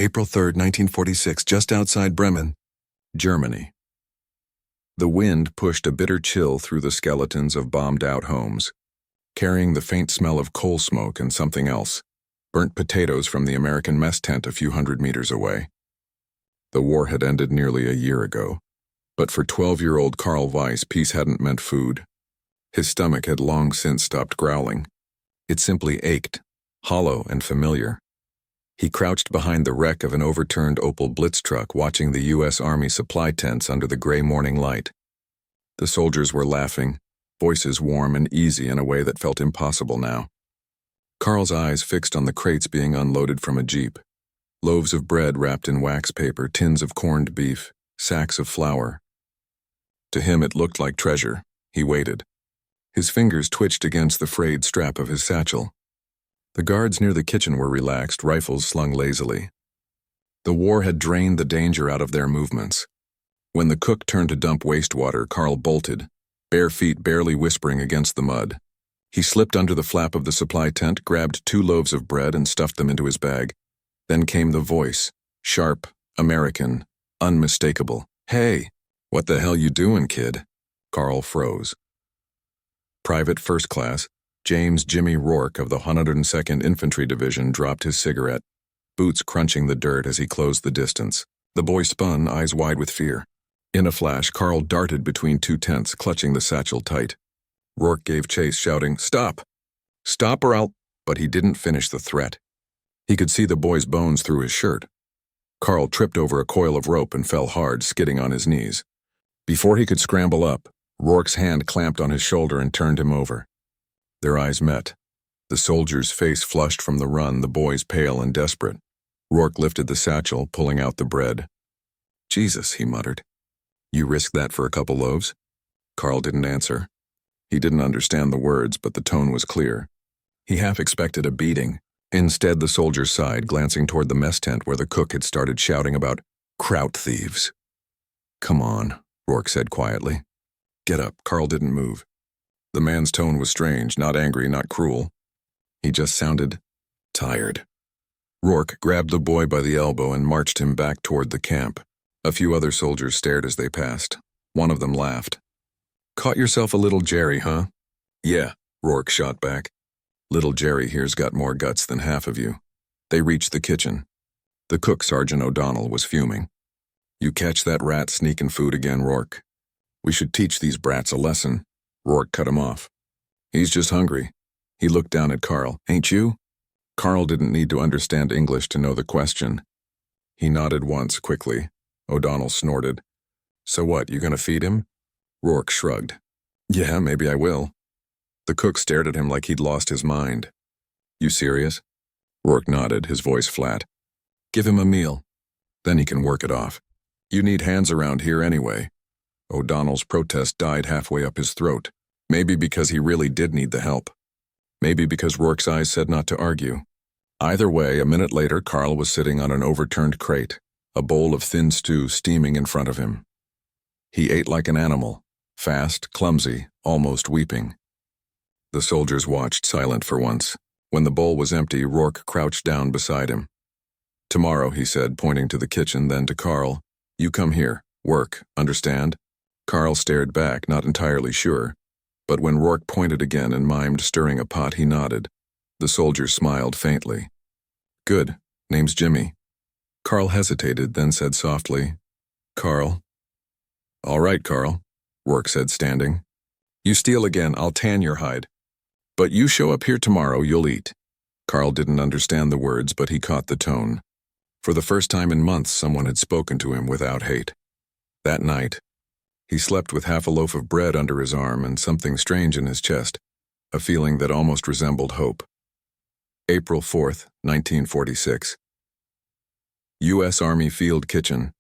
April 3, 1946, just outside Bremen, Germany. The wind pushed a bitter chill through the skeletons of bombed-out homes, carrying the faint smell of coal smoke and something else, burnt potatoes from the American mess tent a few hundred meters away. The war had ended nearly a year ago, but for 12-year-old Karl Weiss, peace hadn't meant food. His stomach had long since stopped growling. It simply ached, hollow and familiar. He crouched behind the wreck of an overturned Opel Blitz truck, watching the U.S. Army supply tents under the gray morning light. The soldiers were laughing, voices warm and easy in a way that felt impossible now. Karl's eyes fixed on the crates being unloaded from a jeep. Loaves of bread wrapped in wax paper, tins of corned beef, sacks of flour. To him it looked like treasure. He waited. His fingers twitched against the frayed strap of his satchel. The guards near the kitchen were relaxed, rifles slung lazily. The war had drained the danger out of their movements. When the cook turned to dump wastewater, Karl bolted, bare feet barely whispering against the mud. He slipped under the flap of the supply tent, grabbed 2 loaves of bread and stuffed them into his bag. Then came the voice, sharp, American, unmistakable. "Hey, what the hell you doing, kid?" Karl froze. Private First Class James Jimmy Rourke of the 102nd Infantry Division dropped his cigarette, boots crunching the dirt as he closed the distance. The boy spun, eyes wide with fear. In a flash, Karl darted between 2 tents, clutching the satchel tight. Rourke gave chase, shouting, "Stop! Stop or I'll—" But he didn't finish the threat. He could see the boy's bones through his shirt. Karl tripped over a coil of rope and fell hard, skidding on his knees. Before he could scramble up, Rourke's hand clamped on his shoulder and turned him over. Their eyes met. The soldier's face flushed from the run, the boy's pale and desperate. Rourke lifted the satchel, pulling out the bread. "Jesus," he muttered. "You risk that for a couple loaves?" Karl didn't answer. He didn't understand the words, but the tone was clear. He half expected a beating. Instead, the soldier sighed, glancing toward the mess tent where the cook had started shouting about kraut thieves. "Come on," Rourke said quietly. "Get up." Karl didn't move. The man's tone was strange, not angry, not cruel. He just sounded tired. Rourke grabbed the boy by the elbow and marched him back toward the camp. A few other soldiers stared as they passed. One of them laughed. "Caught yourself a little Jerry, huh?" "Yeah," Rourke shot back. "Little Jerry here's got more guts than half of you." They reached the kitchen. The cook, Sergeant O'Donnell, was fuming. "You catch that rat sneaking food again, Rourke. We should teach these brats a lesson." Rourke cut him off. "He's just hungry." He looked down at Karl. "Ain't you?" Karl didn't need to understand English to know the question. He nodded once, quickly. O'Donnell snorted. "So what, you gonna feed him?" Rourke shrugged. "Yeah, maybe I will." The cook stared at him like he'd lost his mind. "You serious?" Rourke nodded, his voice flat. "Give him a meal. Then he can work it off. You need hands around here anyway." O'Donnell's protest died halfway up his throat. Maybe because he really did need the help. Maybe because Rourke's eyes said not to argue. Either way, a minute later, Karl was sitting on an overturned crate, a bowl of thin stew steaming in front of him. He ate like an animal, fast, clumsy, almost weeping. The soldiers watched, silent for once. When the bowl was empty, Rourke crouched down beside him. "Tomorrow," he said, pointing to the kitchen, then to Karl, "you come here. Work, understand?" Karl stared back, not entirely sure. But when Rourke pointed again and mimed stirring a pot, he nodded. The soldier smiled faintly. "Good. Name's Jimmy." Karl hesitated, then said softly, "Karl." "All right, Karl," Rourke said, standing. "You steal again, I'll tan your hide. But you show up here tomorrow, you'll eat." Karl didn't understand the words, but he caught the tone. For the first time in months, someone had spoken to him without hate. That night, he slept with half a loaf of bread under his arm and something strange in his chest, a feeling that almost resembled hope. April 4th, 1946. U.S. Army Field Kitchen,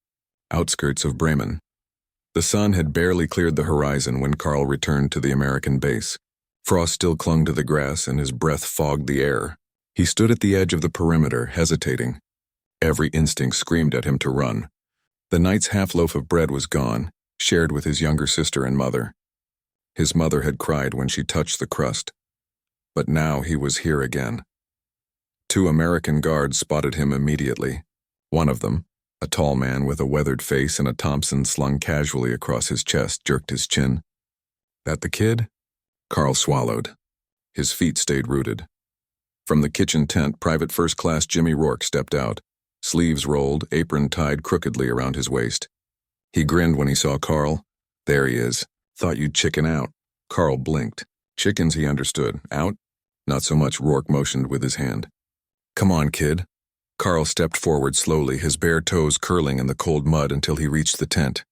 outskirts of Bremen. The sun had barely cleared the horizon when Karl returned to the American base. Frost still clung to the grass and his breath fogged the air. He stood at the edge of the perimeter, hesitating. Every instinct screamed at him to run. The night's half-loaf of bread was gone, shared with his younger sister and mother. His mother had cried when she touched the crust. But now he was here again. 2 American guards spotted him immediately. One of them, a tall man with a weathered face and a Thompson slung casually across his chest, jerked his chin. That the kid? Karl swallowed. His feet stayed rooted. From the kitchen tent, Private First Class Jimmy Rourke stepped out, sleeves rolled, apron tied crookedly around his waist. He grinned when he saw Karl. There he is. Thought you'd chicken out. Karl blinked. Chickens, he understood. Out? Not so much, Rourke motioned with his hand. Come on, kid. Karl stepped forward slowly, his bare toes curling in the cold mud until he reached the tent.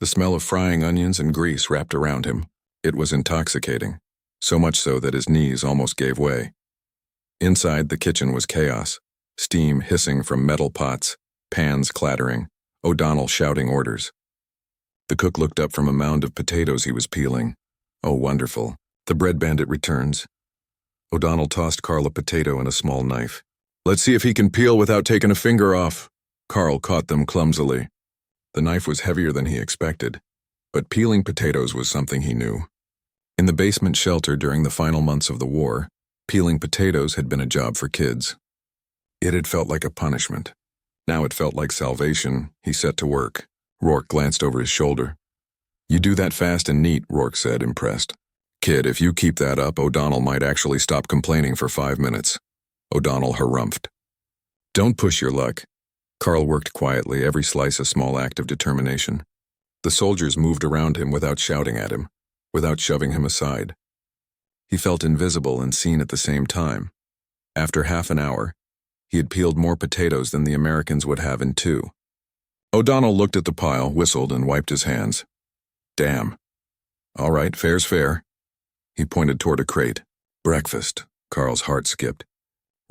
The smell of frying onions and grease wrapped around him. It was intoxicating, so much so that his knees almost gave way. Inside, the kitchen was chaos. Steam hissing from metal pots, pans clattering, O'Donnell shouting orders. The cook looked up from a mound of potatoes he was peeling. Oh, wonderful. The bread bandit returns. O'Donnell tossed Karl a potato and a small knife. Let's see if he can peel without taking a finger off. Karl caught them clumsily. The knife was heavier than he expected, but peeling potatoes was something he knew. In the basement shelter during the final months of the war, peeling potatoes had been a job for kids. It had felt like a punishment. Now it felt like salvation. He set to work. Rourke glanced over his shoulder. You do that fast and neat, Rourke said, impressed. Kid, if you keep that up, O'Donnell might actually stop complaining for 5 minutes. O'Donnell harumphed. Don't push your luck. Karl worked quietly, every slice a small act of determination. The soldiers moved around him without shouting at him, without shoving him aside. He felt invisible and seen at the same time. After half an hour, he had peeled more potatoes than the Americans would have in 2. O'Donnell looked at the pile, whistled, and wiped his hands. Damn. All right, fair's fair. He pointed toward a crate. Breakfast. Karl's heart skipped.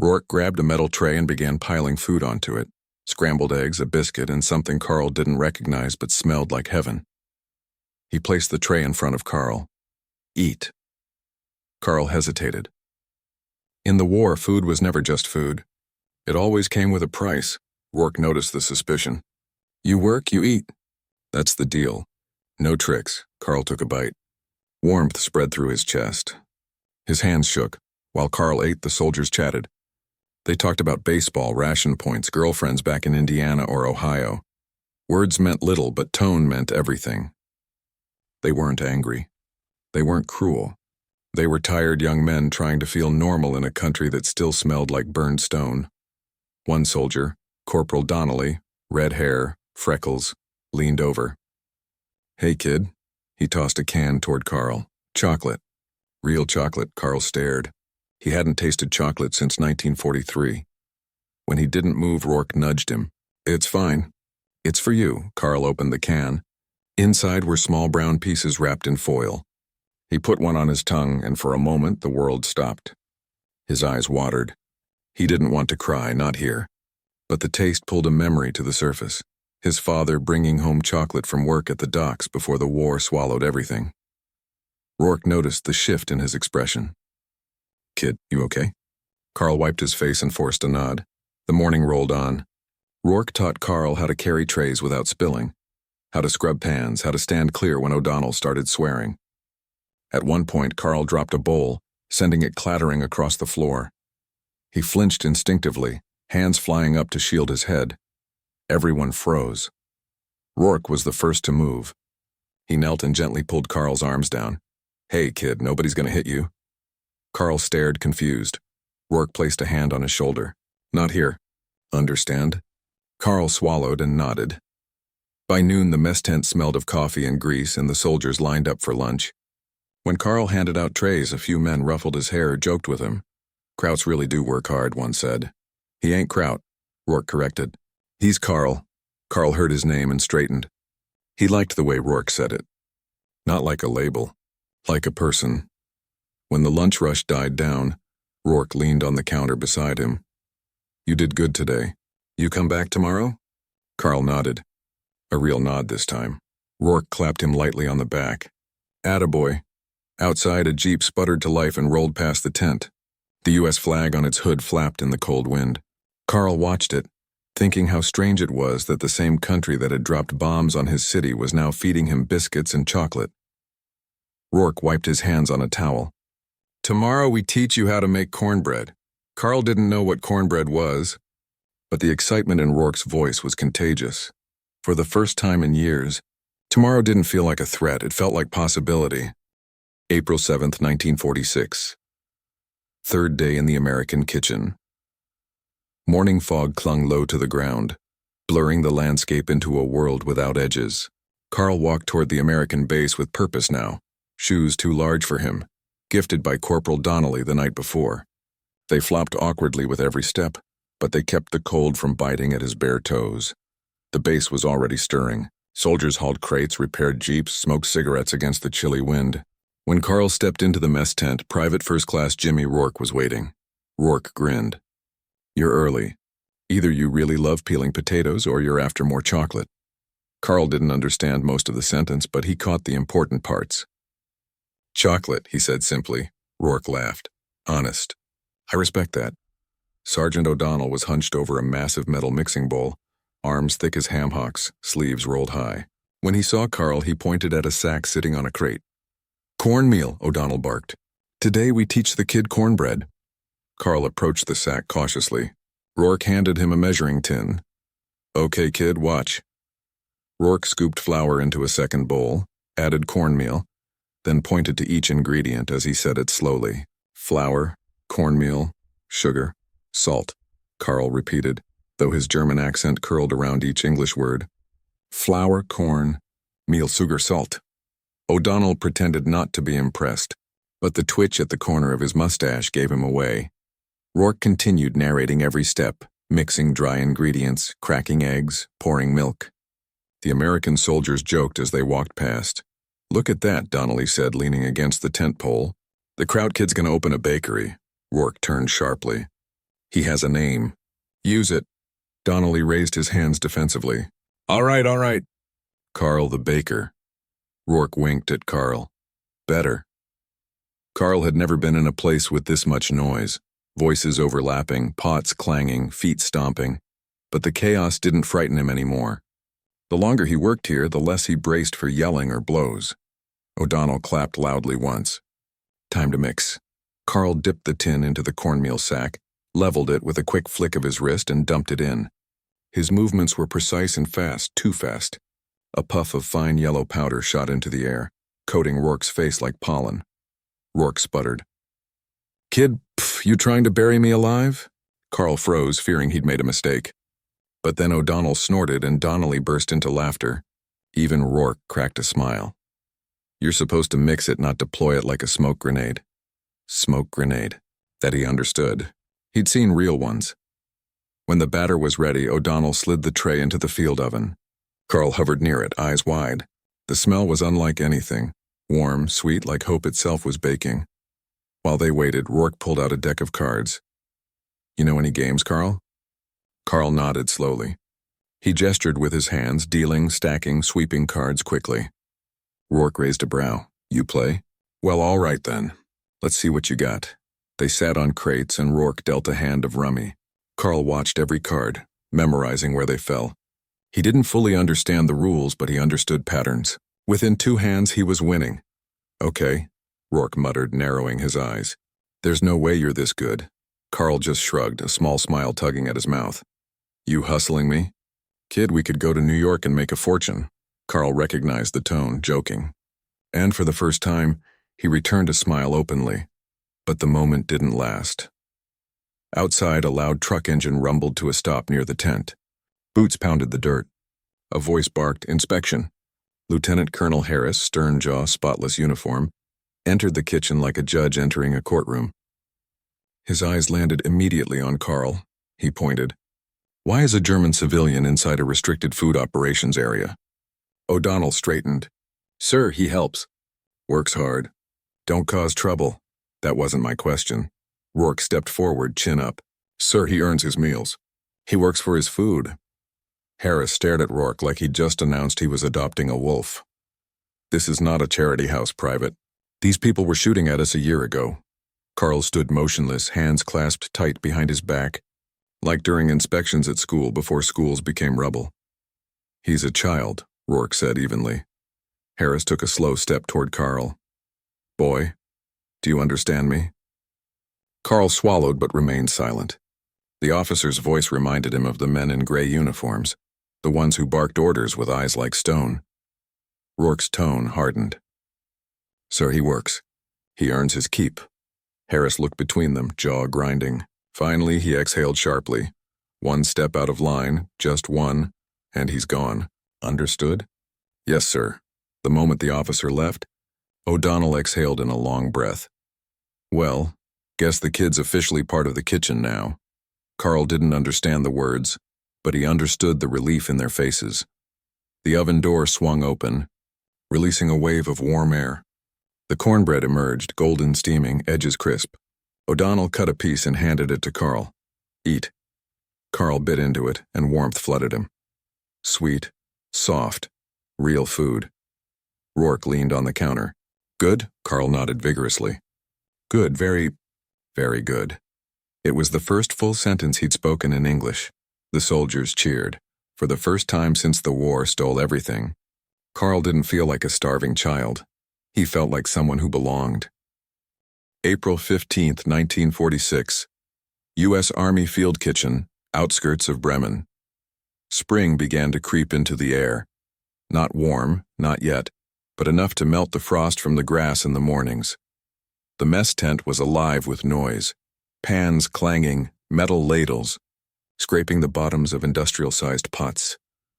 Rourke grabbed a metal tray and began piling food onto it. Scrambled eggs, a biscuit, and something Karl didn't recognize but smelled like heaven. He placed the tray in front of Karl. Eat. Karl hesitated. In the war, food was never just food. It always came with a price. Rourke noticed the suspicion. You work, you eat. That's the deal. No tricks. Karl took a bite. Warmth spread through his chest. His hands shook. While Karl ate, the soldiers chatted. They talked about baseball, ration points, girlfriends back in Indiana or Ohio. Words meant little, but tone meant everything. They weren't angry. They weren't cruel. They were tired young men trying to feel normal in a country that still smelled like burned stone. One soldier, Corporal Donnelly, red hair, freckles, leaned over. Hey, kid. He tossed a can toward Karl. Chocolate. Real chocolate, Karl stared. He hadn't tasted chocolate since 1943. When he didn't move, Rourke nudged him. It's fine. It's for you. Karl opened the can. Inside were small brown pieces wrapped in foil. He put one on his tongue, and for a moment the world stopped. His eyes watered. He didn't want to cry, not here. But the taste pulled a memory to the surface. His father bringing home chocolate from work at the docks before the war swallowed everything. Rourke noticed the shift in his expression. Kid, you okay? Karl wiped his face and forced a nod. The morning rolled on. Rourke taught Karl how to carry trays without spilling, how to scrub pans, how to stand clear when O'Donnell started swearing. At one point, Karl dropped a bowl, sending it clattering across the floor. He flinched instinctively, hands flying up to shield his head. Everyone froze. Rourke was the first to move. He knelt and gently pulled Karl's arms down. Hey, kid, nobody's gonna hit you. Karl stared, confused. Rourke placed a hand on his shoulder. Not here. Understand? Karl swallowed and nodded. By noon, the mess tent smelled of coffee and grease, and the soldiers lined up for lunch. When Karl handed out trays, a few men ruffled his hair, joked with him. Krauts really do work hard, one said. He ain't Kraut, Rourke corrected. He's Karl. Karl heard his name and straightened. He liked the way Rourke said it. Not like a label, like a person. When the lunch rush died down, Rourke leaned on the counter beside him. You did good today. You come back tomorrow? Karl nodded. A real nod this time. Rourke clapped him lightly on the back. Attaboy. Outside, a jeep sputtered to life and rolled past the tent. The U.S. flag on its hood flapped in the cold wind. Karl watched it, thinking how strange it was that the same country that had dropped bombs on his city was now feeding him biscuits and chocolate. Rourke wiped his hands on a towel. Tomorrow we teach you how to make cornbread. Karl didn't know what cornbread was. But the excitement in Rourke's voice was contagious. For the first time in years, tomorrow didn't feel like a threat, it felt like possibility. April 7th, 1946. Third day in the American kitchen. Morning fog clung low to the ground, blurring the landscape into a world without edges. Karl walked toward the American base with purpose now, shoes too large for him, gifted by Corporal Donnelly the night before. They flopped awkwardly with every step, but they kept the cold from biting at his bare toes. The base was already stirring. Soldiers hauled crates, repaired jeeps, smoked cigarettes against the chilly wind. When Karl stepped into the mess tent, Private First Class Jimmy Rourke was waiting. Rourke grinned. "You're early. Either you really love peeling potatoes or you're after more chocolate." Karl didn't understand most of the sentence, but he caught the important parts. "Chocolate," he said simply. Rourke laughed. "Honest. I respect that." Sergeant O'Donnell was hunched over a massive metal mixing bowl, arms thick as ham hocks, sleeves rolled high. When he saw Karl, he pointed at a sack sitting on a crate. "Cornmeal," O'Donnell barked. "Today we teach the kid cornbread." Karl approached the sack cautiously. Rourke handed him a measuring tin. "Okay, kid, watch." Rourke scooped flour into a second bowl, added cornmeal, then pointed to each ingredient as he said it slowly. "Flour, cornmeal, sugar, salt," Karl repeated, though his German accent curled around each English word. "Flour, corn, meal, sugar, salt." O'Donnell pretended not to be impressed, but the twitch at the corner of his mustache gave him away. Rourke continued narrating every step, mixing dry ingredients, cracking eggs, pouring milk. The American soldiers joked as they walked past. "Look at that," Donnelly said, leaning against the tent pole. "The Kraut kid's gonna open a bakery." Rourke turned sharply. "He has a name. Use it." Donnelly raised his hands defensively. All right. "Karl the baker." Rourke winked at Karl. "Better." Karl had never been in a place with this much noise, voices overlapping, pots clanging, feet stomping. But the chaos didn't frighten him anymore. The longer he worked here, the less he braced for yelling or blows. O'Donnell clapped loudly once. "Time to mix." Karl dipped the tin into the cornmeal sack, leveled it with a quick flick of his wrist, and dumped it in. His movements were precise and fast, too fast. A puff of fine yellow powder shot into the air, coating Rourke's face like pollen. Rourke sputtered. "Kid, you trying to bury me alive?" Karl froze, fearing he'd made a mistake. But then O'Donnell snorted and Donnelly burst into laughter. Even Rourke cracked a smile. "You're supposed to mix it, not deploy it like a smoke grenade." Smoke grenade. That he understood. He'd seen real ones. When the batter was ready, O'Donnell slid the tray into the field oven. Karl hovered near it, eyes wide. The smell was unlike anything, warm, sweet, like hope itself was baking. While they waited, Rourke pulled out a deck of cards. "You know any games, Karl?" Karl nodded slowly. He gestured with his hands, dealing, stacking, sweeping cards quickly. Rourke raised a brow. "You play? Well, all right then. Let's see what you got." They sat on crates and Rourke dealt a hand of rummy. Karl watched every card, memorizing where they fell. He didn't fully understand the rules, but he understood patterns. Within 2 hands, he was winning. "Okay," Rourke muttered, narrowing his eyes. "There's no way you're this good." Karl just shrugged, a small smile tugging at his mouth. "You hustling me?" "Kid, we could go to New York and make a fortune." Karl recognized the tone, joking. And for the first time, he returned a smile openly. But the moment didn't last. Outside, a loud truck engine rumbled to a stop near the tent. Boots pounded the dirt. A voice barked, "Inspection." Lieutenant Colonel Harris, stern jaw, spotless uniform, entered the kitchen like a judge entering a courtroom. His eyes landed immediately on Karl. He pointed. "Why is a German civilian inside a restricted food operations area?" O'Donnell straightened. "Sir, he helps. Works hard. Don't cause trouble." "That wasn't my question." Rourke stepped forward, chin up. "Sir, he earns his meals. He works for his food." Harris stared at Rourke like he'd just announced he was adopting a wolf. "This is not a charity house, Private. These people were shooting at us a year ago." Karl stood motionless, hands clasped tight behind his back, like during inspections at school before schools became rubble. "He's a child," Rourke said evenly. Harris took a slow step toward Karl. "Boy, do you understand me?" Karl swallowed but remained silent. The officer's voice reminded him of the men in gray uniforms, the ones who barked orders with eyes like stone. Rourke's tone hardened. So he works. He earns his keep. Harris looked between them, jaw grinding. Finally, he exhaled sharply. One step out of line, just one, and he's gone. Understood? Yes, sir. The moment the officer left, O'Donnell exhaled in a long breath. Well, guess the kid's officially part of the kitchen now. Karl didn't understand the words, but he understood the relief in their faces. The oven door swung open, releasing a wave of warm air. The cornbread emerged, golden steaming, edges crisp. O'Donnell cut a piece and handed it to Karl. Eat. Karl bit into it, and warmth flooded him. Sweet, soft, real food. Rourke leaned on the counter. Good? Karl nodded vigorously. Good, very, very good. It was the first full sentence he'd spoken in English. The soldiers cheered. For the first time since the war stole everything, Karl didn't feel like a starving child. He felt like someone who belonged. April 15, 1946. U.S. Army Field Kitchen, outskirts of Bremen. Spring began to creep into the air. Not warm, not yet, but enough to melt the frost from the grass in the mornings. The mess tent was alive with noise. Pans clanging, metal ladles, scraping the bottoms of industrial-sized pots.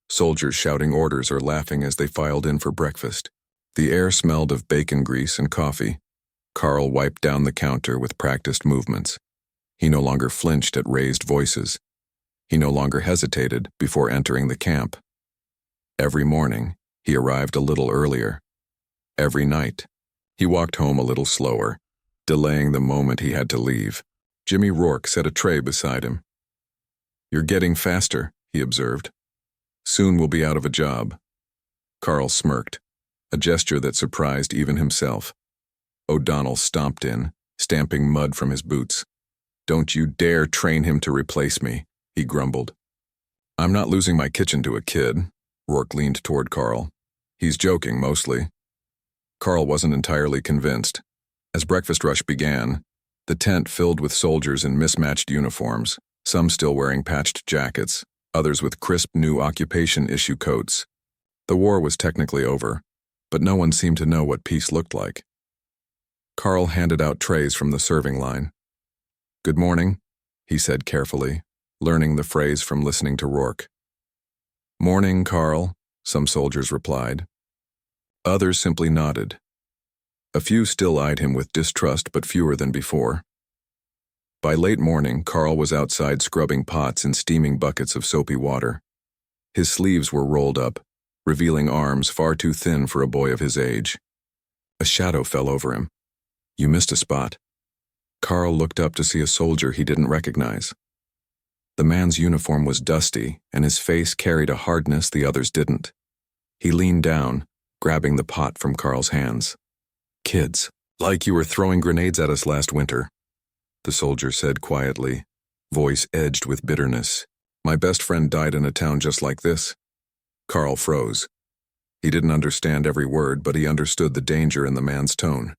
Soldiers shouting orders or laughing as they filed in for breakfast. The air smelled of bacon grease and coffee. Karl wiped down the counter with practiced movements. He no longer flinched at raised voices. He no longer hesitated before entering the camp. Every morning, he arrived a little earlier. Every night, he walked home a little slower, delaying the moment he had to leave. Jimmy Rourke set a tray beside him. You're getting faster, he observed. Soon we'll be out of a job. Karl smirked, a gesture that surprised even himself. O'Donnell stomped in, stamping mud from his boots. Don't you dare train him to replace me, he grumbled. I'm not losing my kitchen to a kid. Rourke leaned toward Karl. He's joking, mostly. Karl wasn't entirely convinced. As breakfast rush began, the tent filled with soldiers in mismatched uniforms, some still wearing patched jackets, others with crisp new occupation issue coats. The war was technically over, but no one seemed to know what peace looked like. Karl handed out trays from the serving line. Good morning, he said carefully, learning the phrase from listening to Rourke. Morning, Karl, some soldiers replied. Others simply nodded. A few still eyed him with distrust, but fewer than before. By late morning, Karl was outside scrubbing pots in steaming buckets of soapy water. His sleeves were rolled up, revealing arms far too thin for a boy of his age. A shadow fell over him. You missed a spot. Karl looked up to see a soldier he didn't recognize. The man's uniform was dusty, and his face carried a hardness the others didn't. He leaned down, grabbing the pot from Karl's hands. Kids, like you were throwing grenades at us last winter, the soldier said quietly, voice edged with bitterness. My best friend died in a town just like this. Karl froze. He didn't understand every word, but he understood the danger in the man's tone.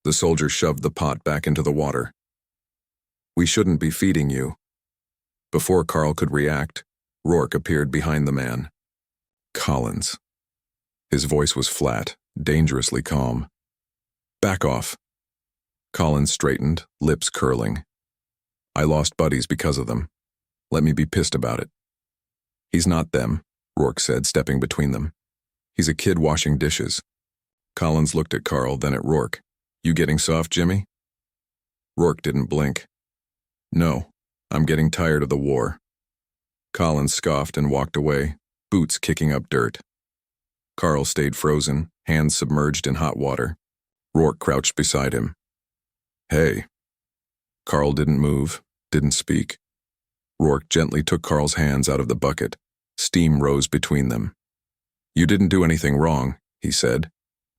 The soldier shoved the pot back into the water. We shouldn't be feeding you. Before Karl could react, Rourke appeared behind the man. Collins. His voice was flat, dangerously calm. Back off. Collins straightened, lips curling. I lost buddies because of them. Let me be pissed about it. He's not them, Rourke said, stepping between them. He's a kid washing dishes. Collins looked at Karl, then at Rourke. You getting soft, Jimmy? Rourke didn't blink. No, I'm getting tired of the war. Collins scoffed and walked away, boots kicking up dirt. Karl stayed frozen, hands submerged in hot water. Rourke crouched beside him. Hey. Karl didn't move, didn't speak. Rourke gently took Karl's hands out of the bucket. Steam rose between them. You didn't do anything wrong, he said.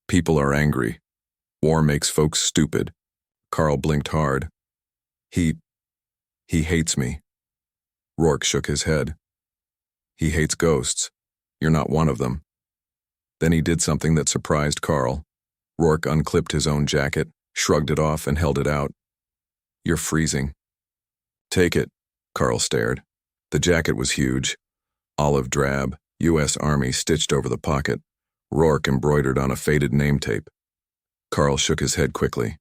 People are angry. War makes folks stupid. Karl blinked hard. He hates me. Rourke shook his head. He hates ghosts. You're not one of them. Then he did something that surprised Karl. Rourke unclipped his own jacket, shrugged it off, and held it out. You're freezing. Take it, Karl stared. The jacket was huge. Olive drab, U.S. Army stitched over the pocket, Rourke embroidered on a faded name tape. Karl shook his head quickly.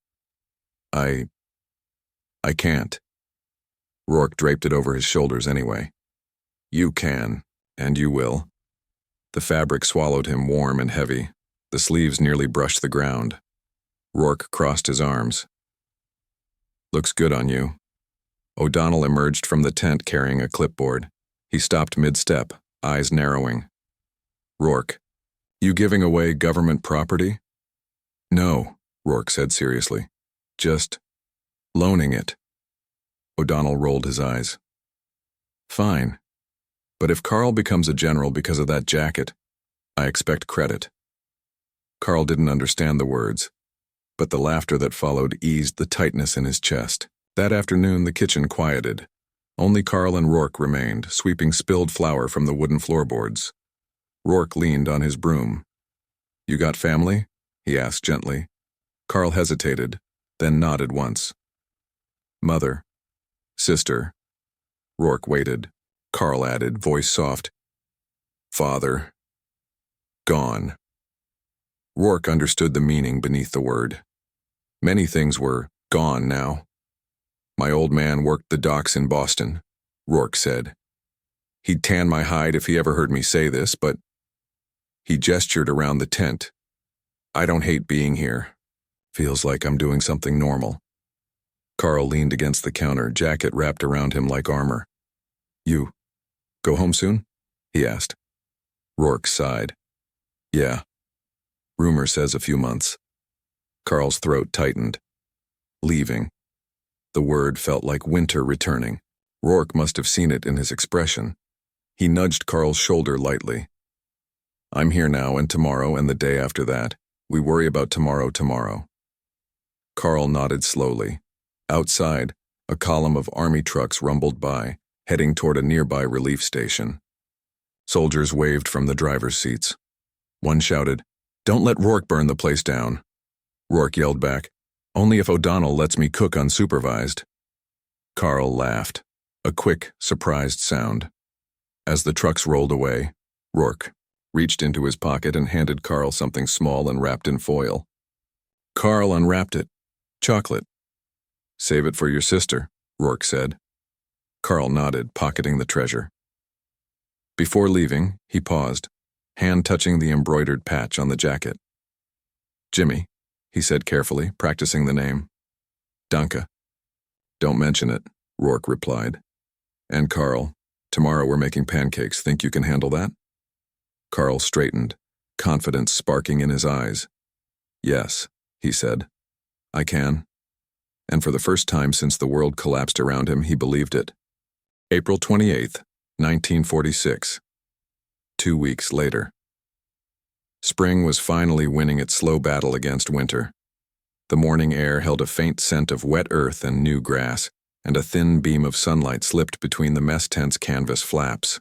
I can't. Rourke draped it over his shoulders anyway. You can, and you will. The fabric swallowed him warm and heavy. The sleeves nearly brushed the ground. Rourke crossed his arms. Looks good on you. O'Donnell emerged from the tent carrying a clipboard. He stopped mid-step, eyes narrowing. Rourke, you giving away government property? No, Rourke said seriously. Just loaning it. O'Donnell rolled his eyes. Fine. But if Karl becomes a general because of that jacket, I expect credit. Karl didn't understand the words, but the laughter that followed eased the tightness in his chest. That afternoon, the kitchen quieted. Only Karl and Rourke remained, sweeping spilled flour from the wooden floorboards. Rourke leaned on his broom. You got family? He asked gently. Karl hesitated, then nodded once. Mother. Sister. Rourke waited. Karl added, voice soft. Father. Gone. Rourke understood the meaning beneath the word. Many things were gone now. My old man worked the docks in Boston, Rourke said. He'd tan my hide if he ever heard me say this, but he gestured around the tent. I don't hate being here. Feels like I'm doing something normal. Karl leaned against the counter, jacket wrapped around him like armor. You go home soon? He asked. Rourke sighed. Yeah. Rumor says a few months. Karl's throat tightened. Leaving. The word felt like winter returning. Rourke must have seen it in his expression. He nudged Karl's shoulder lightly. I'm here now, and tomorrow and the day after that. We worry about tomorrow. Karl nodded slowly. Outside, a column of army trucks rumbled by, heading toward a nearby relief station. Soldiers waved from the driver's seats. One shouted, Don't let Rourke burn the place down. Rourke yelled back, Only if O'Donnell lets me cook unsupervised. Karl laughed, a quick, surprised sound. As the trucks rolled away, Rourke reached into his pocket and handed Karl something small and wrapped in foil. Karl unwrapped it. Chocolate. Save it for your sister, Rourke said. Karl nodded, pocketing the treasure. Before leaving, he paused, hand touching the embroidered patch on the jacket. Jimmy, he said carefully, practicing the name. Danke. Don't mention it, Rourke replied. And Karl, tomorrow we're making pancakes. Think you can handle that? Karl straightened, confidence sparking in his eyes. Yes, he said. I can. And for the first time since the world collapsed around him, he believed it. April 28th, 1946. 2 weeks later. Spring was finally winning its slow battle against winter. The morning air held a faint scent of wet earth and new grass, and a thin beam of sunlight slipped between the mess tent's canvas flaps.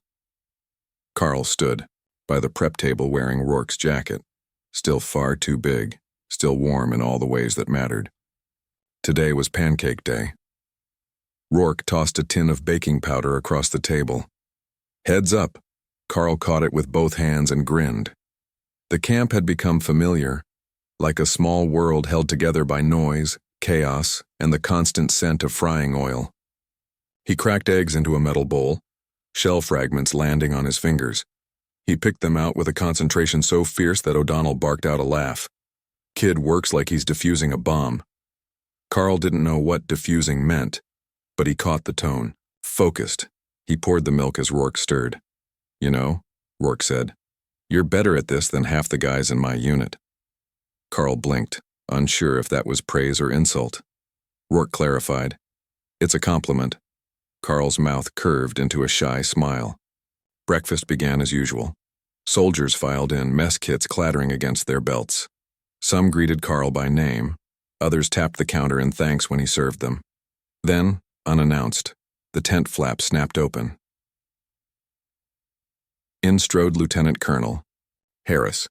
Karl stood by the prep table wearing Rourke's jacket, still far too big, still warm in all the ways that mattered. Today was pancake day. Rourke tossed a tin of baking powder across the table. Heads up! Karl caught it with both hands and grinned. The camp had become familiar, like a small world held together by noise, chaos, and the constant scent of frying oil. He cracked eggs into a metal bowl, shell fragments landing on his fingers. He picked them out with a concentration so fierce that O'Donnell barked out a laugh. Kid works like he's defusing a bomb. Karl didn't know what defusing meant, but he caught the tone. Focused. He poured the milk as Rourke stirred. You know, Rourke said, you're better at this than half the guys in my unit. Karl blinked, unsure if that was praise or insult. Rourke clarified. It's a compliment. Karl's mouth curved into a shy smile. Breakfast began as usual. Soldiers filed in, mess kits clattering against their belts. Some greeted Karl by name. Others tapped the counter in thanks when he served them. Then, unannounced, the tent flap snapped open. In strode Lieutenant Colonel Harris,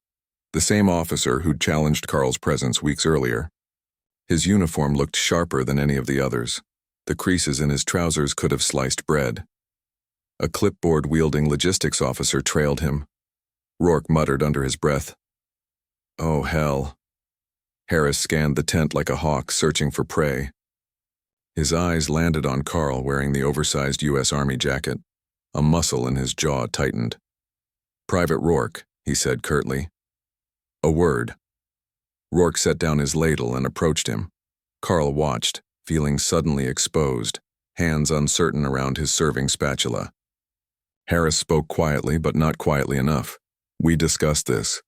the same officer who'd challenged Karl's presence weeks earlier. His uniform looked sharper than any of the others. The creases in his trousers could have sliced bread. A clipboard-wielding logistics officer trailed him. Rourke muttered under his breath, "Oh, hell." Harris scanned the tent like a hawk searching for prey. His eyes landed on Karl wearing the oversized U.S. Army jacket. A muscle in his jaw tightened. "Private Rourke," he said curtly. "A word." Rourke set down his ladle and approached him. Karl watched, feeling suddenly exposed, hands uncertain around his serving spatula. Harris spoke quietly, but not quietly enough. "We discussed this.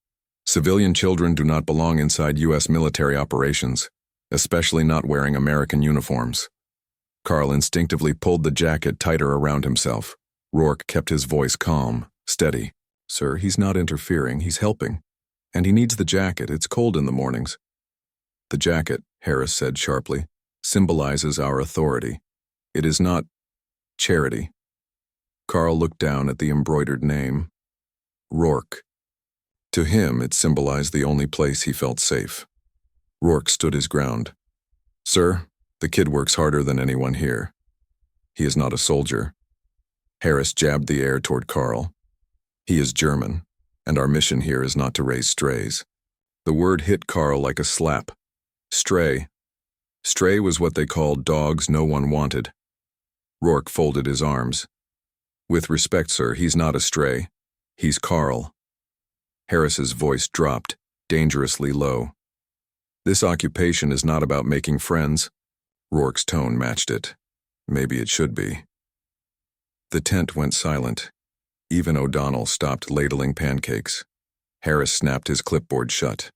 Civilian children do not belong inside U.S. military operations, especially not wearing American uniforms." Karl instinctively pulled the jacket tighter around himself. Rourke kept his voice calm, steady. "Sir, he's not interfering, he's helping. And he needs the jacket, it's cold in the mornings." "The jacket," Harris said sharply, "symbolizes our authority. It is not charity." Karl looked down at the embroidered name. Rourke. To him, it symbolized the only place he felt safe. Rourke stood his ground. "Sir, the kid works harder than anyone here. He is not a soldier." Harris jabbed the air toward Karl. "He is German, and our mission here is not to raise strays." The word hit Karl like a slap. Stray. Stray was what they called dogs no one wanted. Rourke folded his arms. "With respect, sir, he's not a stray. He's Karl." Harris's voice dropped, dangerously low. "This occupation is not about making friends." Rourke's tone matched it. "Maybe it should be." The tent went silent. Even O'Donnell stopped ladling pancakes. Harris snapped his clipboard shut.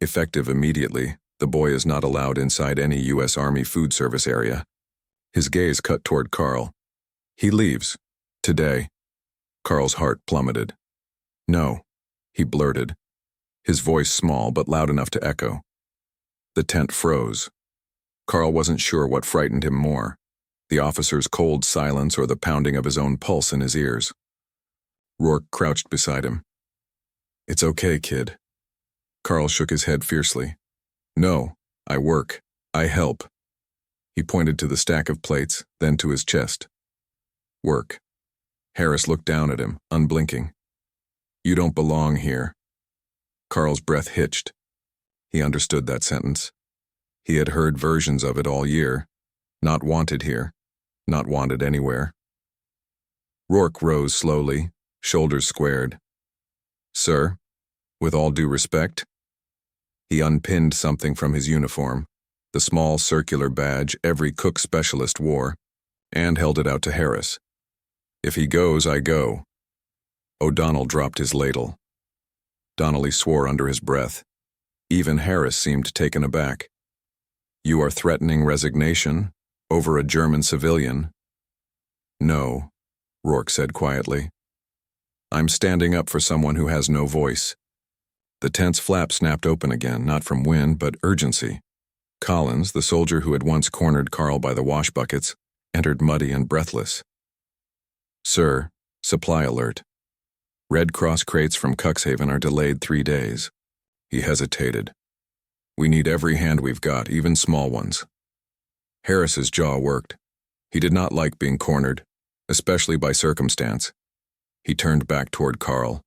Effective immediately, the boy is not allowed inside any U.S. Army food service area. His gaze cut toward Karl. "He leaves. Today." Karl's heart plummeted. "No," he blurted, his voice small but loud enough to echo. The tent froze. Karl wasn't sure what frightened him more, the officer's cold silence or the pounding of his own pulse in his ears. Rourke crouched beside him. "It's okay, kid." Karl shook his head fiercely. "No, I work. I help." He pointed to the stack of plates, then to his chest. "Work." Harris looked down at him, unblinking. "You don't belong here." Karl's breath hitched. He understood that sentence. He had heard versions of it all year. Not wanted here. Not wanted anywhere. Rourke rose slowly, shoulders squared. "Sir, with all due respect." He unpinned something from his uniform, the small circular badge every cook specialist wore, and held it out to Harris. "If he goes, I go." O'Donnell dropped his ladle. Donnelly swore under his breath. Even Harris seemed taken aback. "You are threatening resignation over a German civilian?" "No," Rourke said quietly. "I'm standing up for someone who has no voice." The tent's flap snapped open again, not from wind, but urgency. Collins, the soldier who had once cornered Karl by the wash buckets, entered muddy and breathless. "Sir, supply alert. Red Cross crates from Cuxhaven are delayed 3 days." He hesitated. "We need every hand we've got, even small ones." Harris's jaw worked. He did not like being cornered, especially by circumstance. He turned back toward Karl.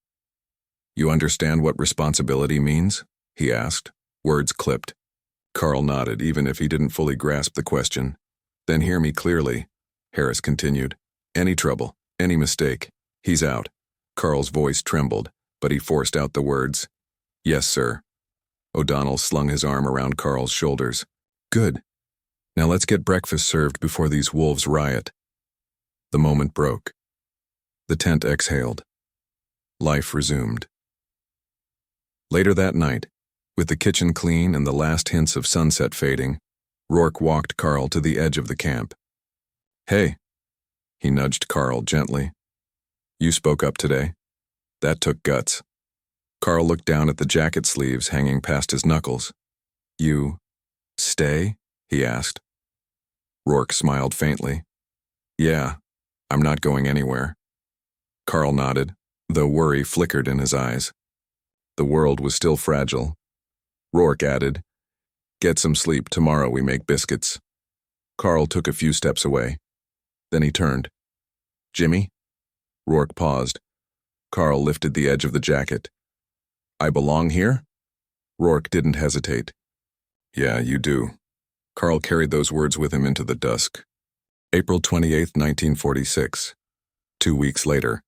"You understand what responsibility means?" he asked, words clipped. Karl nodded, even if he didn't fully grasp the question. "Then hear me clearly," Harris continued. "Any trouble, any mistake, he's out." Karl's voice trembled, but he forced out the words. "Yes, sir." O'Donnell slung his arm around Karl's shoulders. "Good. Now let's get breakfast served before these wolves riot." The moment broke. The tent exhaled. Life resumed. Later that night, with the kitchen clean and the last hints of sunset fading, Rourke walked Karl to the edge of the camp. "Hey," he nudged Karl gently. "You spoke up today. That took guts." Karl looked down at the jacket sleeves hanging past his knuckles. "You stay?" he asked. Rourke smiled faintly. "Yeah, I'm not going anywhere." Karl nodded, though worry flickered in his eyes. The world was still fragile. Rourke added, "Get some sleep, tomorrow we make biscuits." Karl took a few steps away. Then he turned. Jimmy? Rourke paused. Karl lifted the edge of the jacket. I belong here? Rourke didn't hesitate. Yeah, you do. Karl carried those words with him into the dusk. April 28, 1946. 2 weeks later.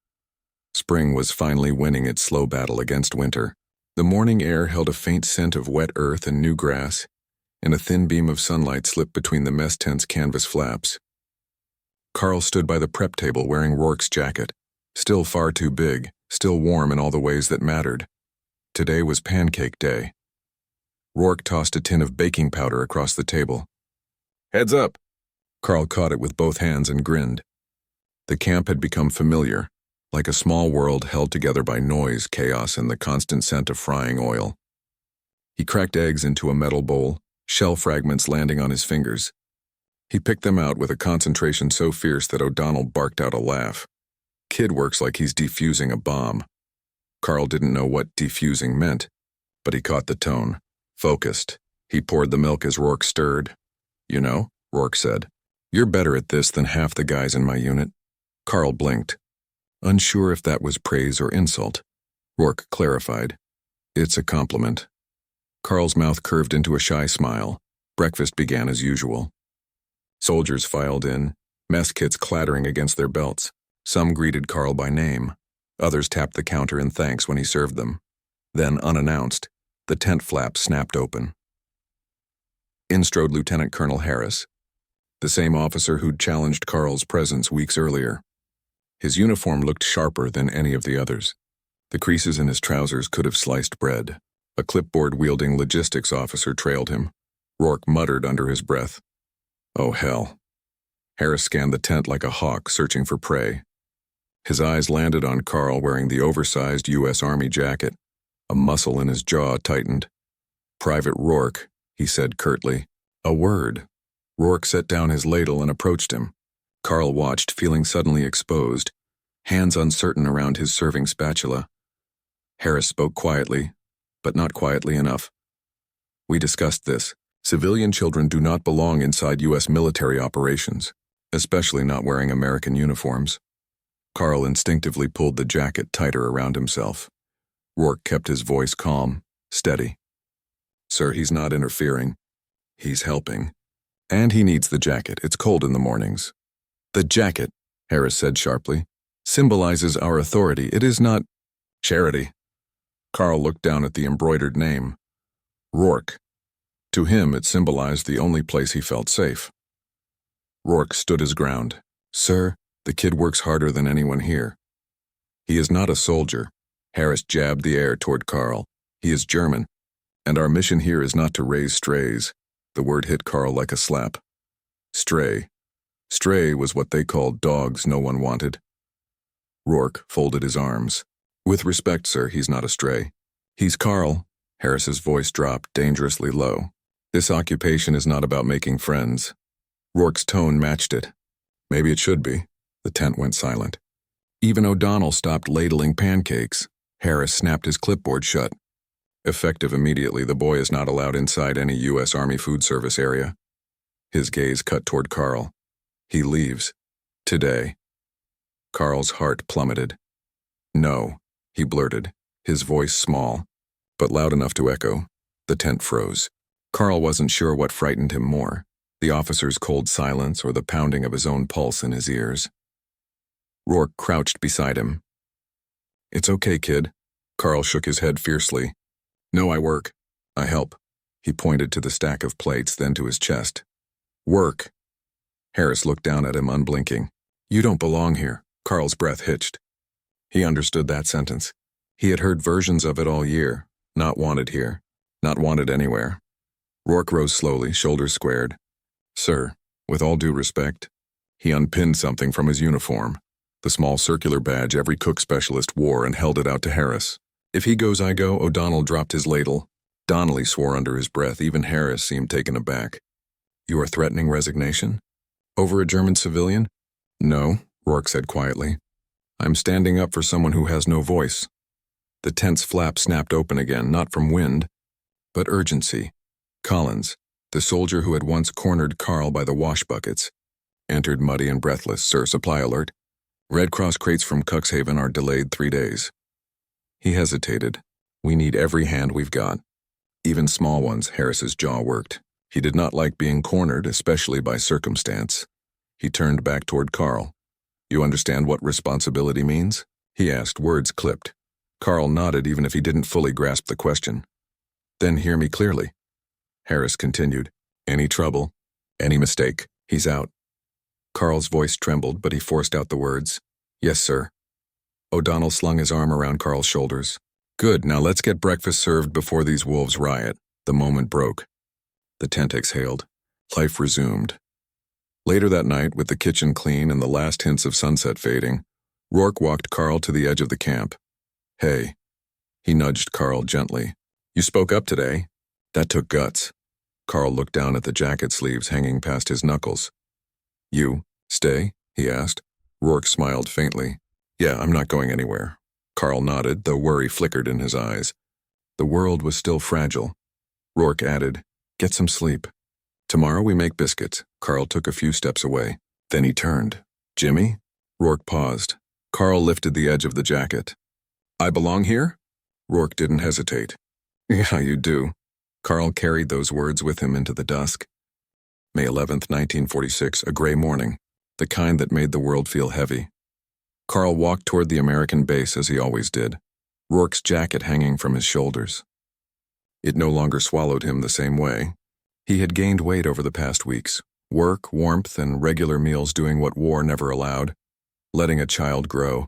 Spring was finally winning its slow battle against winter. The morning air held a faint scent of wet earth and new grass, and a thin beam of sunlight slipped between the mess tent's canvas flaps. Karl stood by the prep table wearing Rourke's jacket, still far too big, still warm in all the ways that mattered. Today was pancake day. Rourke tossed a tin of baking powder across the table. Heads up! Karl caught it with both hands and grinned. The camp had become familiar, like a small world held together by noise, chaos, and the constant scent of frying oil. He cracked eggs into a metal bowl, shell fragments landing on his fingers. He picked them out with a concentration so fierce that O'Donnell barked out a laugh. Kid works like he's defusing a bomb. Karl didn't know what defusing meant, but he caught the tone. Focused. He poured the milk as Rourke stirred. You know, Rourke said, you're better at this than half the guys in my unit. Karl blinked, unsure if that was praise or insult. Rourke clarified. It's a compliment. Karl's mouth curved into a shy smile. Breakfast began as usual. Soldiers filed in, mess kits clattering against their belts. Some greeted Karl by name. Others tapped the counter in thanks when he served them. Then, unannounced, the tent flap snapped open. In strode Lieutenant Colonel Harris, the same officer who'd challenged Karl's presence weeks earlier. His uniform looked sharper than any of the others. The creases in his trousers could have sliced bread. A clipboard-wielding logistics officer trailed him. Rourke muttered under his breath. Oh, hell. Harris scanned the tent like a hawk searching for prey. His eyes landed on Karl wearing the oversized U.S. Army jacket. A muscle in his jaw tightened. Private Rourke, he said curtly. A word. Rourke set down his ladle and approached him. Karl watched, feeling suddenly exposed, hands uncertain around his serving spatula. Harris spoke quietly, but not quietly enough. We discussed this. Civilian children do not belong inside U.S. military operations, especially not wearing American uniforms. Karl instinctively pulled the jacket tighter around himself. Rourke kept his voice calm, steady. Sir, he's not interfering. He's helping. And he needs the jacket. It's cold in the mornings. The jacket, Harris said sharply, symbolizes our authority. It is not charity. Karl looked down at the embroidered name. Rourke. To him, it symbolized the only place he felt safe. Rourke stood his ground. Sir, the kid works harder than anyone here. He is not a soldier. Harris jabbed the air toward Karl. He is German. And our mission here is not to raise strays. The word hit Karl like a slap. Stray. Stray was what they called dogs no one wanted. Rourke folded his arms. With respect, sir, he's not a stray. He's Karl. Harris's voice dropped dangerously low. This occupation is not about making friends. Rourke's tone matched it. Maybe it should be. The tent went silent. Even O'Donnell stopped ladling pancakes. Harris snapped his clipboard shut. Effective immediately, the boy is not allowed inside any U.S. Army Food Service area. His gaze cut toward Karl. He leaves. Today. Karl's heart plummeted. No, he blurted, his voice small, but loud enough to echo. The tent froze. Karl wasn't sure what frightened him more, the officer's cold silence or the pounding of his own pulse in his ears. Rourke crouched beside him. It's okay, kid. Karl shook his head fiercely. No, I work. I help. He pointed to the stack of plates, then to his chest. Work. Harris looked down at him, unblinking. You don't belong here. Karl's breath hitched. He understood that sentence. He had heard versions of it all year. Not wanted here. Not wanted anywhere. Rourke rose slowly, shoulders squared. Sir, with all due respect. He unpinned something from his uniform. The small circular badge every cook specialist wore, and held it out to Harris. If he goes, I go. O'Donnell dropped his ladle. Donnelly swore under his breath. Even Harris seemed taken aback. You are threatening resignation? Over a German civilian? No, Rourke said quietly. I'm standing up for someone who has no voice. The tent's flap snapped open again, not from wind, but urgency. Collins, The soldier who had once cornered Karl by the wash buckets entered muddy and breathless. Sir, supply alert. Red Cross crates from Cuxhaven are delayed 3 days. He hesitated. We need every hand we've got. Even small ones. Harris's jaw worked. He did not like being cornered, especially by circumstance. He turned back toward Karl. You understand what responsibility means? He asked, words clipped. Karl nodded even if he didn't fully grasp the question. Then hear me clearly. Harris continued. Any trouble? Any mistake? He's out. Karl's voice trembled, but he forced out the words. Yes, sir. O'Donnell slung his arm around Karl's shoulders. Good, now let's get breakfast served before these wolves riot. The moment broke. The tent exhaled. Life resumed. Later that night, with the kitchen clean and the last hints of sunset fading, Rourke walked Karl to the edge of the camp. Hey. He nudged Karl gently. You spoke up today. That took guts. Karl looked down at the jacket sleeves hanging past his knuckles. You stay? He asked. Rourke smiled faintly. Yeah, I'm not going anywhere. Karl nodded, though worry flickered in his eyes. The world was still fragile. Rourke added, get some sleep. Tomorrow we make biscuits. Karl took a few steps away. Then he turned. Jimmy? Rourke paused. Karl lifted the edge of the jacket. I belong here? Rourke didn't hesitate. Yeah, you do. Karl carried those words with him into the dusk. May 11th, 1946, a gray morning, the kind that made the world feel heavy. Karl walked toward the American base as he always did, Rourke's jacket hanging from his shoulders. It no longer swallowed him the same way. He had gained weight over the past weeks, work, warmth, and regular meals doing what war never allowed, letting a child grow.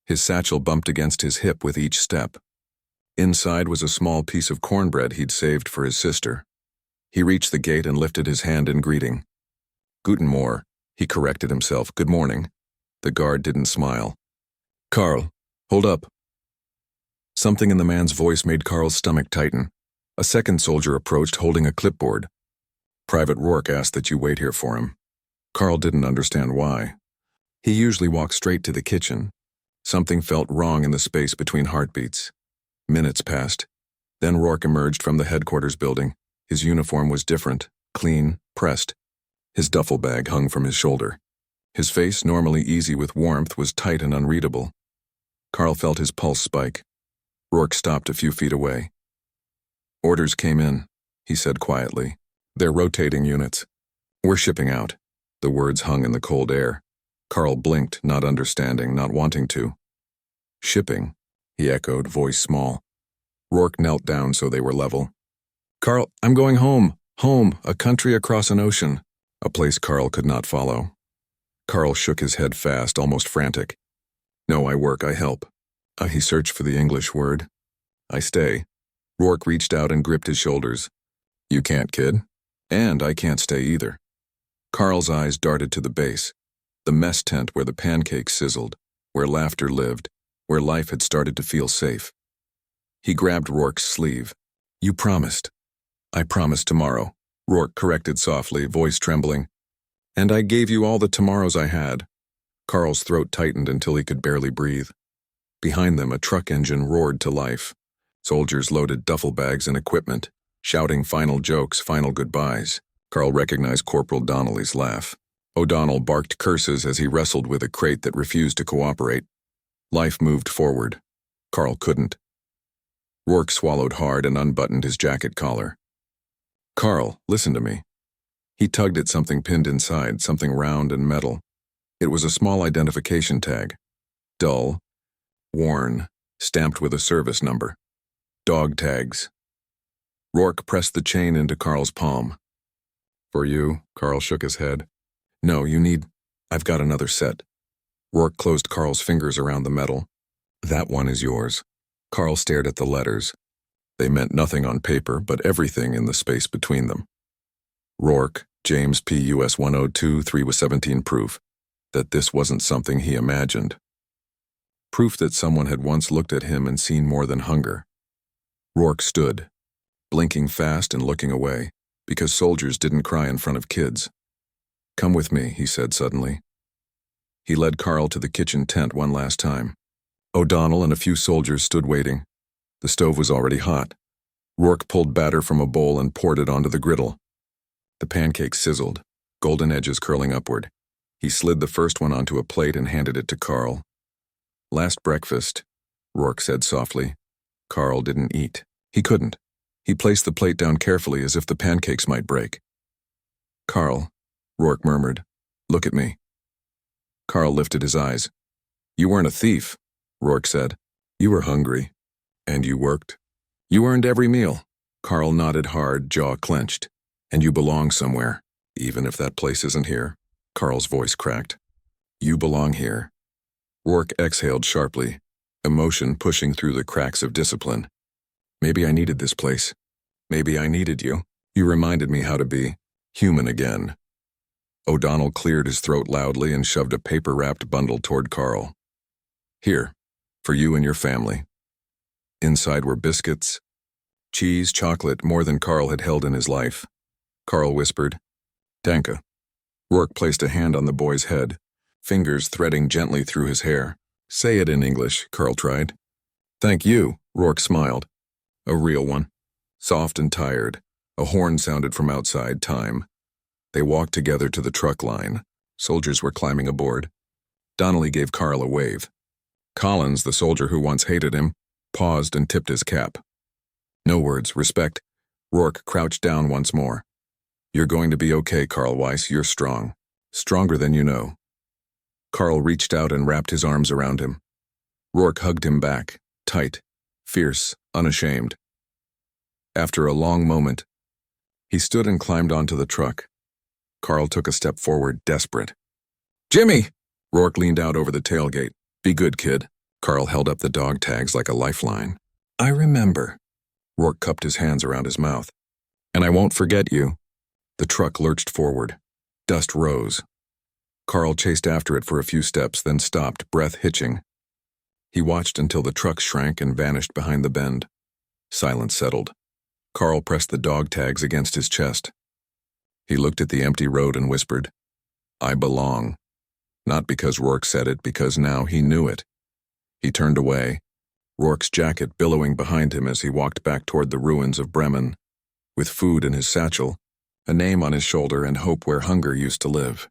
His satchel bumped against his hip with each step. Inside was a small piece of cornbread he'd saved for his sister. He reached the gate and lifted his hand in greeting. Guten Morgen, he corrected himself. Good morning. The guard didn't smile. Karl, hold up. Something in the man's voice made Karl's stomach tighten. A second soldier approached holding a clipboard. Private Rourke asked that you wait here for him. Karl didn't understand why. He usually walked straight to the kitchen. Something felt wrong in the space between heartbeats. Minutes passed. Then Rourke emerged from the headquarters building. His uniform was different, clean, pressed. His duffel bag hung from his shoulder. His face, normally easy with warmth, was tight and unreadable. Karl felt his pulse spike. Rourke stopped a few feet away. Orders came in, he said quietly. They're rotating units. We're shipping out. The words hung in the cold air. Karl blinked, not understanding, not wanting to. Shipping, he echoed, voice small. Rourke knelt down so they were level. Karl, I'm going home. Home, a country across an ocean. A place Karl could not follow. Karl shook his head fast, almost frantic. No, I work, I help. He searched for the English word. I stay. Rourke reached out and gripped his shoulders. You can't, kid. And I can't stay either. Karl's eyes darted to the base, the mess tent where the pancakes sizzled, where laughter lived, where life had started to feel safe. He grabbed Rourke's sleeve. You promised. I promised tomorrow, Rourke corrected softly, voice trembling. And I gave you all the tomorrows I had. Karl's throat tightened until he could barely breathe. Behind them, a truck engine roared to life. Soldiers loaded duffel bags and equipment, shouting final jokes, final goodbyes. Karl recognized Corporal Donnelly's laugh. O'Donnell barked curses as he wrestled with a crate that refused to cooperate. Life moved forward. Karl couldn't. Rourke swallowed hard and unbuttoned his jacket collar. Karl, listen to me. He tugged at something pinned inside, something round and metal. It was a small identification tag. Dull, worn, stamped with a service number. Dog tags. Rourke pressed the chain into Karl's palm. For you, Karl shook his head. No, you need... I've got another set. Rourke closed Karl's fingers around the metal. That one is yours. Karl stared at the letters. They meant nothing on paper, but everything in the space between them. Rourke, James P. US 102, 3 with 17 proof that this wasn't something he imagined. Proof that someone had once looked at him and seen more than hunger. Rourke stood, blinking fast and looking away, because soldiers didn't cry in front of kids. Come with me, he said suddenly. He led Karl to the kitchen tent one last time. O'Donnell and a few soldiers stood waiting. The stove was already hot. Rourke pulled batter from a bowl and poured it onto the griddle. The pancake sizzled, golden edges curling upward. He slid the first one onto a plate and handed it to Karl. "Last breakfast," Rourke said softly. Karl didn't eat. He couldn't. He placed the plate down carefully as if the pancakes might break. "Karl," Rourke murmured, "look at me." Karl lifted his eyes. "You weren't a thief," Rourke said. "You were hungry. And you worked. You earned every meal." Karl nodded hard, jaw clenched. "And you belong somewhere, even if that place isn't here." Karl's voice cracked. "You belong here." Rourke exhaled sharply, emotion pushing through the cracks of discipline. "Maybe I needed this place. Maybe I needed you. You reminded me how to be human again." O'Donnell cleared his throat loudly and shoved a paper-wrapped bundle toward Karl. "Here, for you and your family." Inside were biscuits, cheese, chocolate, more than Karl had held in his life. Karl whispered, "Danke." Rourke placed a hand on the boy's head, fingers threading gently through his hair. "Say it in English," Karl tried. "Thank you," Rourke smiled. A real one. Soft and tired, a horn sounded from outside, time. They walked together to the truck line. Soldiers were climbing aboard. Donnelly gave Karl a wave. Collins, the soldier who once hated him, paused and tipped his cap. No words, respect. Rourke crouched down once more. "You're going to be okay, Karl Weiss. You're strong. Stronger than you know." Karl reached out and wrapped his arms around him. Rourke hugged him back, tight, fierce, unashamed. After a long moment, he stood and climbed onto the truck. Karl took a step forward, desperate. "Jimmy!" Rourke leaned out over the tailgate. "Be good, kid." Karl held up the dog tags like a lifeline. "I remember." Rourke cupped his hands around his mouth. "And I won't forget you." The truck lurched forward. Dust rose. Karl chased after it for a few steps, then stopped, breath hitching. He watched until the truck shrank and vanished behind the bend. Silence settled. Karl pressed the dog tags against his chest. He looked at the empty road and whispered, "I belong." Not because Rourke said it, because now he knew it. He turned away, Rourke's jacket billowing behind him as he walked back toward the ruins of Bremen, with food in his satchel, a name on his shoulder and hope where hunger used to live.